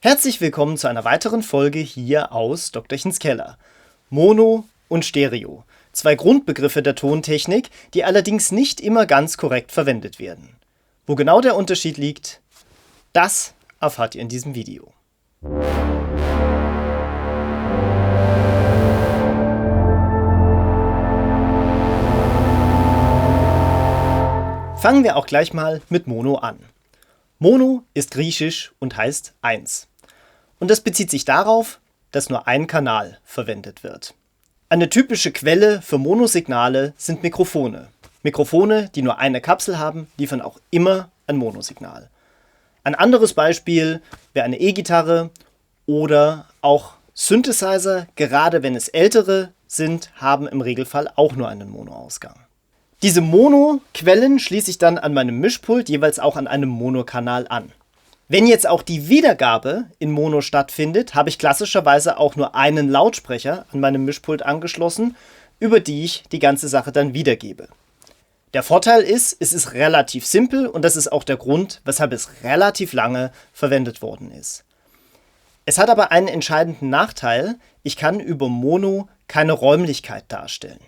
Herzlich willkommen zu einer weiteren Folge hier aus Doktorchens Keller. Mono und Stereo. Zwei Grundbegriffe der Tontechnik, die allerdings nicht immer ganz korrekt verwendet werden. Wo genau der Unterschied liegt, das erfahrt ihr in diesem Video. Fangen wir auch gleich mal mit Mono an. Mono ist griechisch und heißt 1. Und das bezieht sich darauf, dass nur ein Kanal verwendet wird. Eine typische Quelle für Monosignale sind Mikrofone. Mikrofone, die nur eine Kapsel haben, liefern auch immer ein Monosignal. Ein anderes Beispiel wäre eine E-Gitarre oder auch Synthesizer, gerade wenn es ältere sind, haben im Regelfall auch nur einen Monoausgang. Diese Mono-Quellen schließe ich dann an meinem Mischpult jeweils auch an einem Monokanal an. Wenn jetzt auch die Wiedergabe in Mono stattfindet, habe ich klassischerweise auch nur einen Lautsprecher an meinem Mischpult angeschlossen, über die ich die ganze Sache dann wiedergebe. Der Vorteil ist, es ist relativ simpel und das ist auch der Grund, weshalb es relativ lange verwendet worden ist. Es hat aber einen entscheidenden Nachteil: Ich kann über Mono keine Räumlichkeit darstellen.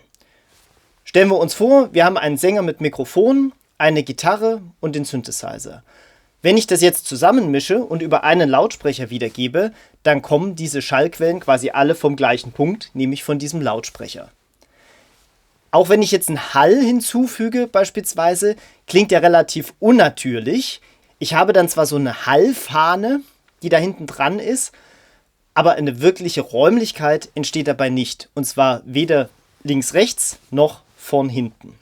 Stellen wir uns vor, wir haben einen Sänger mit Mikrofon, eine Gitarre und den Synthesizer. Wenn ich das jetzt zusammenmische und über einen Lautsprecher wiedergebe, dann kommen diese Schallquellen quasi alle vom gleichen Punkt, nämlich von diesem Lautsprecher. Auch wenn ich jetzt einen Hall hinzufüge beispielsweise, klingt der relativ unnatürlich. Ich habe dann zwar so eine Hallfahne, die da hinten dran ist, aber eine wirkliche Räumlichkeit entsteht dabei nicht. Und zwar weder links-rechts noch von hinten.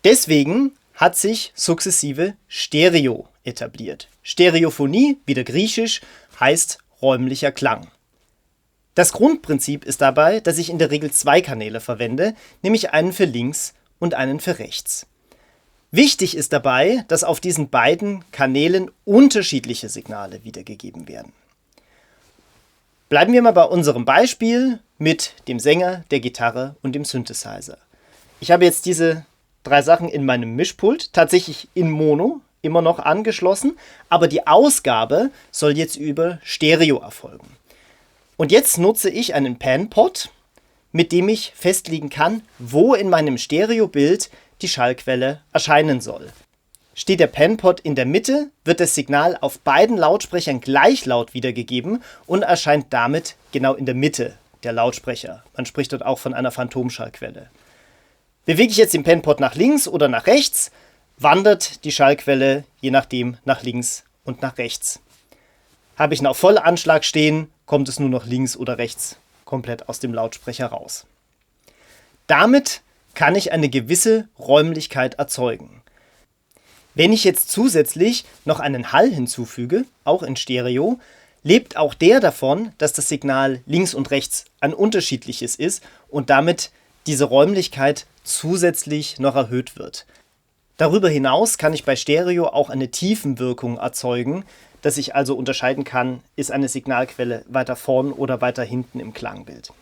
Deswegen hat sich sukzessive Stereo etabliert. Stereophonie, wieder griechisch, heißt räumlicher Klang. Das Grundprinzip ist dabei, dass ich in der Regel zwei Kanäle verwende, nämlich einen für links und einen für rechts. Wichtig ist dabei, dass auf diesen beiden Kanälen unterschiedliche Signale wiedergegeben werden. Bleiben wir mal bei unserem Beispiel mit dem Sänger, der Gitarre und dem Synthesizer. Ich habe jetzt diese drei Sachen in meinem Mischpult, tatsächlich in Mono, immer noch angeschlossen, aber die Ausgabe soll jetzt über Stereo erfolgen. Und jetzt nutze ich einen Panpot, mit dem ich festlegen kann, wo in meinem Stereobild die Schallquelle erscheinen soll. Steht der Panpot in der Mitte, wird das Signal auf beiden Lautsprechern gleich laut wiedergegeben und erscheint damit genau in der Mitte der Lautsprecher. Man spricht dort auch von einer Phantomschallquelle. Bewege ich jetzt den Panpot nach links oder nach rechts, wandert die Schallquelle je nachdem nach links und nach rechts. Habe ich ihn auf Vollanschlag stehen, kommt es nur noch links oder rechts komplett aus dem Lautsprecher raus. Damit kann ich eine gewisse Räumlichkeit erzeugen. Wenn ich jetzt zusätzlich noch einen Hall hinzufüge, auch in Stereo, lebt auch der davon, dass das Signal links und rechts ein unterschiedliches ist und damit diese Räumlichkeit zusätzlich noch erhöht wird. Darüber hinaus kann ich bei Stereo auch eine Tiefenwirkung erzeugen, dass ich also unterscheiden kann, ist eine Signalquelle weiter vorn oder weiter hinten im Klangbild.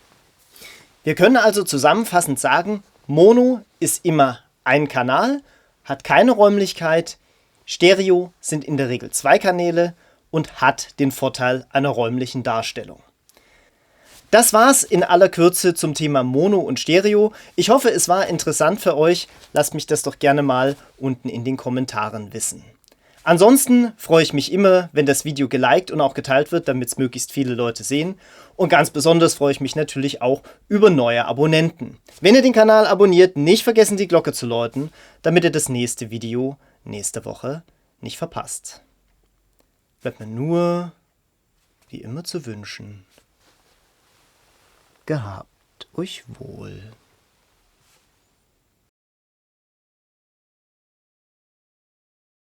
Wir können also zusammenfassend sagen, Mono ist immer ein Kanal, hat keine Räumlichkeit, Stereo sind in der Regel zwei Kanäle und hat den Vorteil einer räumlichen Darstellung. Das war's in aller Kürze zum Thema Mono und Stereo. Ich hoffe, es war interessant für euch. Lasst mich das doch gerne mal unten in den Kommentaren wissen. Ansonsten freue ich mich immer, wenn das Video geliked und auch geteilt wird, damit es möglichst viele Leute sehen. Und ganz besonders freue ich mich natürlich auch über neue Abonnenten. Wenn ihr den Kanal abonniert, nicht vergessen, die Glocke zu läuten, damit ihr das nächste Video nächste Woche nicht verpasst. Bleibt mir nur, wie immer, zu wünschen: Gehabt euch wohl.